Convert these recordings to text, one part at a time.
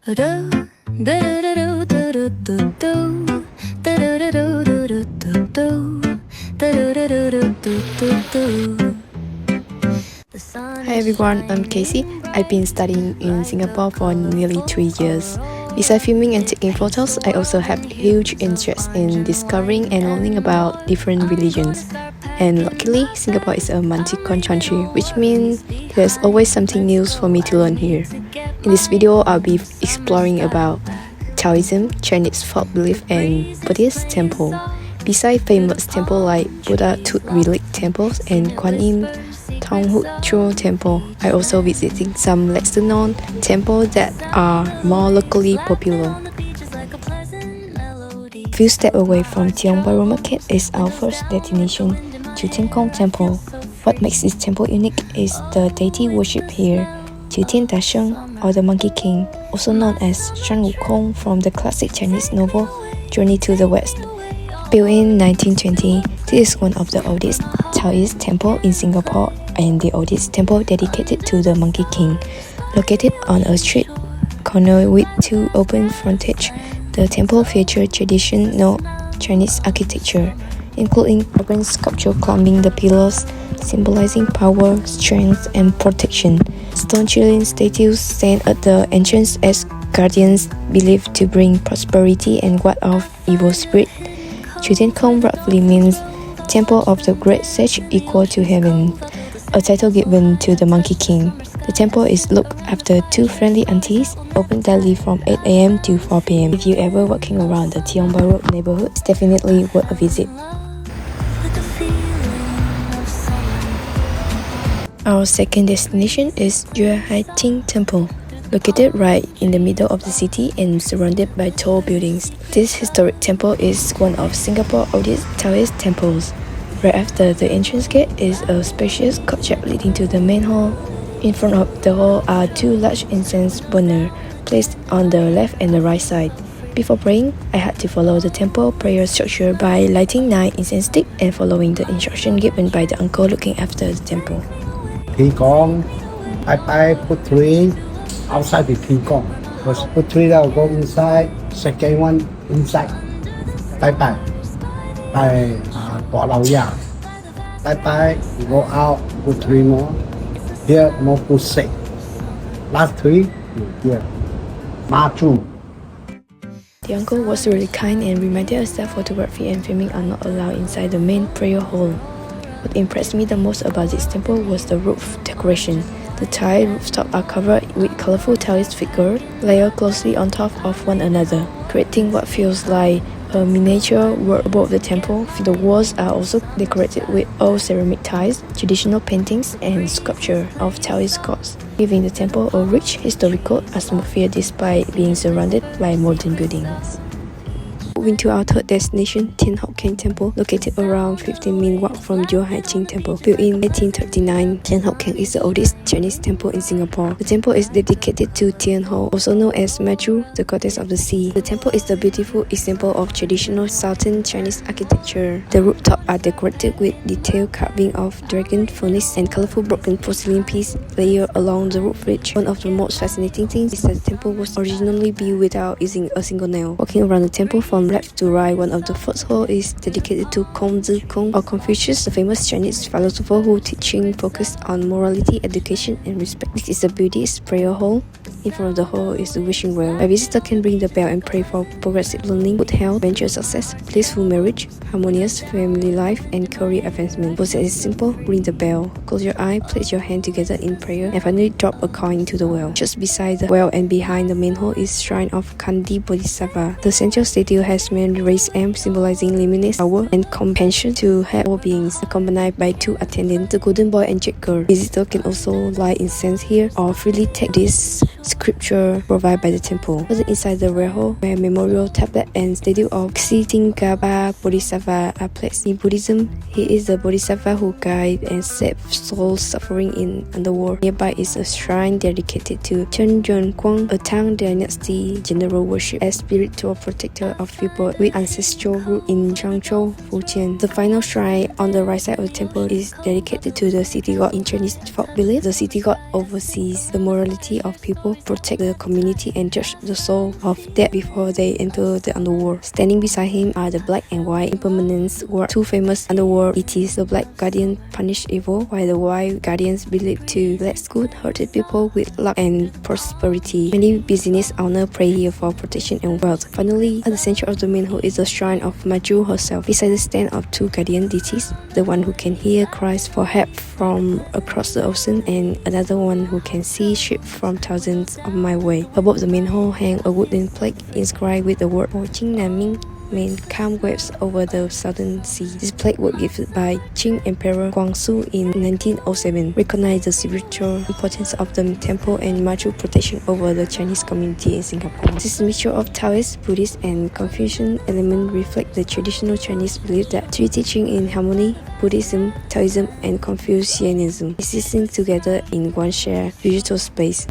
Hi everyone, I'm Casey. I've been studying in Singapore for nearly 3 years. Besides filming and taking photos, I also have huge interest in discovering and learning about different religions. And luckily, Singapore is a multi-cultural country, which means there's always something new for me to learn here. In this video, I'll be exploring about Taoism, Chinese folk belief, and Buddhist temple. Besides famous temples like Buddha Tooth Relic temples and Kuan Yin Thong Hut Chua temple, I also visiting some lesser known temples that are more locally popular. A few steps away from Tiong Bahru Market is our first destination, Chu Tian Kong Temple. What makes this temple unique is the deity worship here, Chu Tian Da Sheng, or the Monkey King, also known as Shan Wukong from the classic Chinese novel Journey to the West. Built in 1920, this is one of the oldest Taoist temples in Singapore and the oldest temple dedicated to the Monkey King. Located on a street corner with two open frontage, the temple features traditional Chinese architecture, including urban sculpture climbing the pillars, symbolizing power, strength, and protection. Stone chilean statues stand at the entrance as guardians believed to bring prosperity and ward off evil spirits. Chu Tian Kong roughly means Temple of the Great Sage equal to heaven, a title given to the Monkey King. The temple is looked after two friendly aunties, open daily from 8 AM to 4 PM. If you ever walking around the Tiong Bahru neighborhood, it's definitely worth a visit. Our second destination is Yue Hai Ting Temple. Located right in the middle of the city and surrounded by tall buildings, this historic temple is one of Singapore's oldest Taoist temples. Right after the entrance gate is a spacious courtyard leading to the main hall. In front of the hall are two large incense burners placed on the left and the right side. Before praying, I had to follow the temple prayer structure by lighting 9 incense sticks and following the instruction given by the uncle looking after the temple. Tea Gong, I put 3 outside the Tea Gong. First put 3 out, go inside, second one inside. Bye bye. Bye, Bỏ Lao Ya. Bye bye, go out, put 3 more. Here, more put 6. Last 3, here. Ma Chu. The uncle was really kind and reminded us that photography and filming are not allowed inside the main prayer hall. What impressed me the most about this temple was the roof decoration. The tiled rooftops are covered with colorful Taoist figures layered closely on top of one another, creating what feels like a miniature world above the temple. The walls are also decorated with old ceramic tiles, traditional paintings, and sculpture of Taoist gods, giving the temple a rich historical atmosphere despite being surrounded by modern buildings. Moving to our third destination, Tien Hậu Keng Temple, located around 15-minute walk from Yue Hai Ting Temple. Built in 1839, Tien Hậu Keng is the oldest Chinese temple in Singapore. The temple is dedicated to Tien Hậu, also known as Matru, the goddess of the sea. The temple is a beautiful example of traditional Southern Chinese architecture. The rooftops are decorated with detailed carving of dragon phoenix and colorful broken porcelain pieces layered along the roof ridge. One of the most fascinating things is that the temple was originally built without using a single nail. Walking around the temple from left to right, one of the first halls is dedicated to Kongzi Kong, or Confucius, the famous Chinese philosopher whose teaching focused on morality, education, and respect. This is a Buddhist prayer hall. In front of the hall is the wishing well. A visitor can ring the bell and pray for progressive learning, good health, venture success, blissful marriage, harmonious family life, and career advancement. Process is simple: ring the bell, close your eye, place your hand together in prayer, and finally drop a coin into the well. Just beside the well and behind the main hall is shrine of Kandi Bodhisattva. The central statue has many raised arms symbolizing limitless power and compassion to help all beings, accompanied by 2 attendants, the golden boy and jade girl. Visitor can also light incense here or freely take this scripture provided by the temple. Further inside the rear hall, where memorial tablet and statue of Ksitingkapa Bodhisattva are placed. In Buddhism, he is the Bodhisattva who guides and saves souls suffering in underworld. Nearby is a shrine dedicated to Chen Yuanguang, a Tang Dynasty general worshipped as spiritual protector of people with ancestral root in Changzhou, Fujian. The final shrine on the right side of the temple is dedicated to the city god. In Chinese folk belief, the city god oversees the morality of people, protect the community, and judge the soul of dead before they enter the underworld. Standing beside him are the black and white impermanence were two famous underworld deities. The black guardian punished evil, while the white guardians believed to bless good, hurted people with luck and prosperity. Many business owners pray here for protection and wealth. Finally, at the center of the main hall is the shrine of Maju herself. Beside the stand of two guardian deities, the one who can hear cries for help from across the ocean and another one who can see ships from thousands of miles away. Above the main hall hang a wooden plaque inscribed with the word Qing Naming, mean calm waves over the southern sea. This plaque was given by Qing Emperor Guangxu in 1907, recognized the spiritual importance of the temple and Maju protection over the Chinese community in Singapore. This mixture of Taoist, Buddhist, and Confucian elements reflect the traditional Chinese belief that three teachings in harmony, Buddhism, Taoism, and Confucianism, existing together in one shared digital space.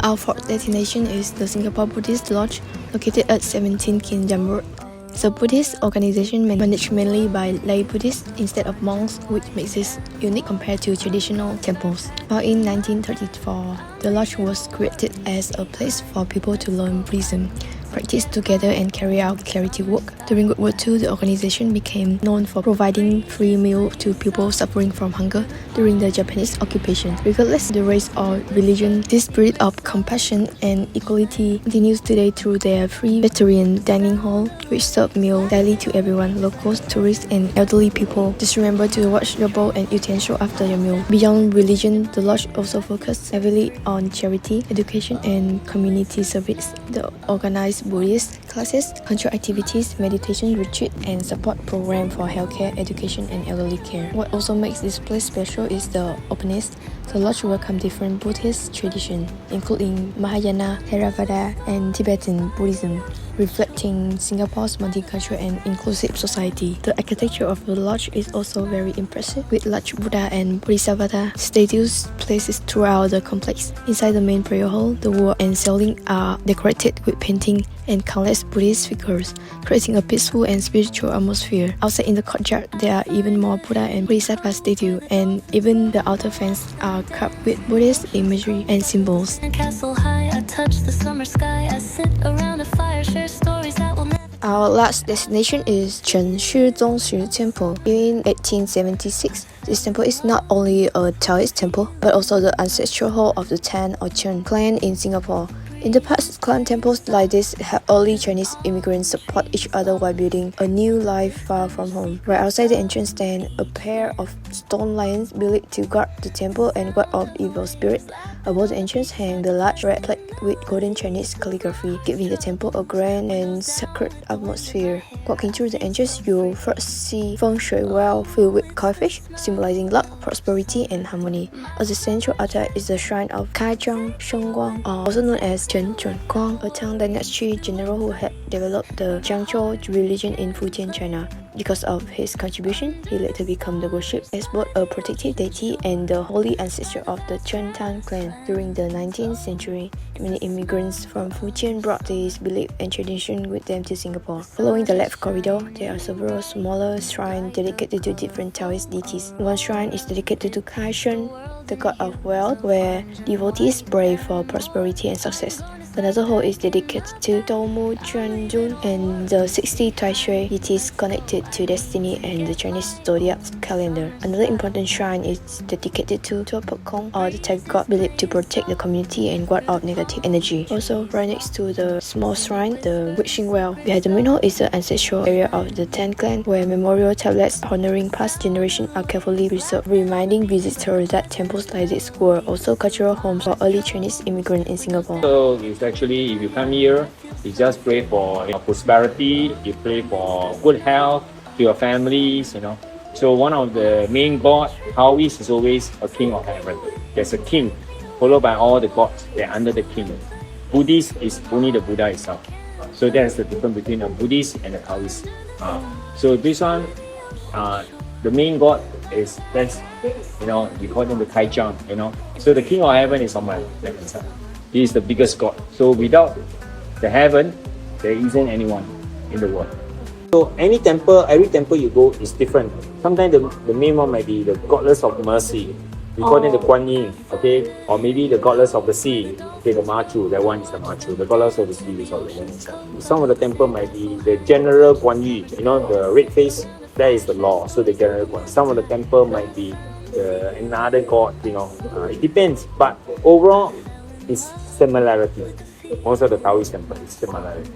Our fourth destination is the Singapore Buddhist Lodge, located at 17 Kingdom Road. It's a Buddhist organization managed mainly by lay Buddhists instead of monks, which makes it unique compared to traditional temples. While in 1934, the lodge was created as a place for people to learn Buddhism, practice together, and carry out charity work. During World War II, the organization became known for providing free meals to people suffering from hunger during the Japanese occupation. Regardless of the race or religion, this spirit of compassion and equality continues today through their free vegetarian dining hall, which serve meals daily to everyone, locals, tourists, and elderly people. Just remember to wash your bowl and utensil after your meal. Beyond religion, the lodge also focuses heavily on charity, education, and community service. The organized Buddhist classes, cultural activities, meditation retreat, and support program for healthcare, education, and elderly care. What also makes this place special is the openness. The lodge welcomes different Buddhist traditions, including Mahayana, Theravada, and Tibetan Buddhism, reflecting Singapore's multicultural and inclusive society. The architecture of the lodge is also very impressive, with large Buddha and Bodhisattva statues placed throughout the complex. Inside the main prayer hall, the wall and ceiling are decorated with painting and countless Buddhist figures, creating a peaceful and spiritual atmosphere. Outside in the courtyard, there are even more Buddha and Bodhisattva statues, and even the outer fence are carved with Buddhist imagery and symbols. Castle high, I touch the summer sky. I sit around a fire, share stories that will never. Our last destination is Chen Shi Zongxu Temple. In 1876, this temple is not only a Taoist temple, but also the ancestral hall of the Tan or Chen clan in Singapore. In the past, clan temples like this helped early Chinese immigrants support each other while building a new life far from home. Right outside the entrance stand a pair of stone lions believed to guard the temple and ward off evil spirits. Above the entrance hang the large red plaque with golden Chinese calligraphy, giving the temple a grand and sacred atmosphere. Walking through the entrance, you'll first see feng shui well filled with koi-fish, symbolizing luck, prosperity, and harmony. At the central altar is the shrine of Kai Zhang Shengguang, also known as Chen Junguang, a Tang dynasty general who had developed the Jiangzhou religion in Fujian, China. Because of his contribution, he later became worshipped as both a protective deity and the holy ancestor of the Chen Tan clan. During the 19th century, many immigrants from Fujian brought this belief and tradition with them to Singapore. Following the left corridor, there are several smaller shrines dedicated to different Taoist deities. One shrine is dedicated to Kai Shun, the god of wealth, where devotees pray for prosperity and success. Another hall is dedicated to Doumu Chuanjun and the 60 Taishui deities connected to destiny and the Chinese zodiac calendar. Another important shrine is dedicated to Tuapakong, or the tiger god, believed to protect the community and ward off negative energy. Also, right next to the small shrine, the wishing well. Behind the main hall is the ancestral area of the Tan clan, where memorial tablets honoring past generations are carefully preserved, reminding visitors that temples like this were also cultural homes for early Chinese immigrants in Singapore. So it's actually, if you come here, you just pray for prosperity, you pray for good health to your families, So one of the main gods, Taoist, is always a king of heaven. There's a king, followed by all the gods. They're under the king. Buddhist is only the Buddha itself. So that's the difference between a Buddhist and a Taoist. So this one, the main god is, that's, we call him the Kai Zhang, So the king of heaven is on my left hand side. He is the biggest god. So without the heaven, There isn't anyone in the world. So any temple, every temple you go is different. Sometimes the main one might be the goddess of mercy. We call them the Guan Yin, okay? Or maybe the goddess of the sea, okay, the Machu, that one is the Machu. The goddess of the sea is also the one. Some of the temple might be the general Guan Yu, the red face, that is the law, so the general Guan. Some of the temple might be another god, it depends. But overall, it's similarity. Most of the Taoist temple is similarity.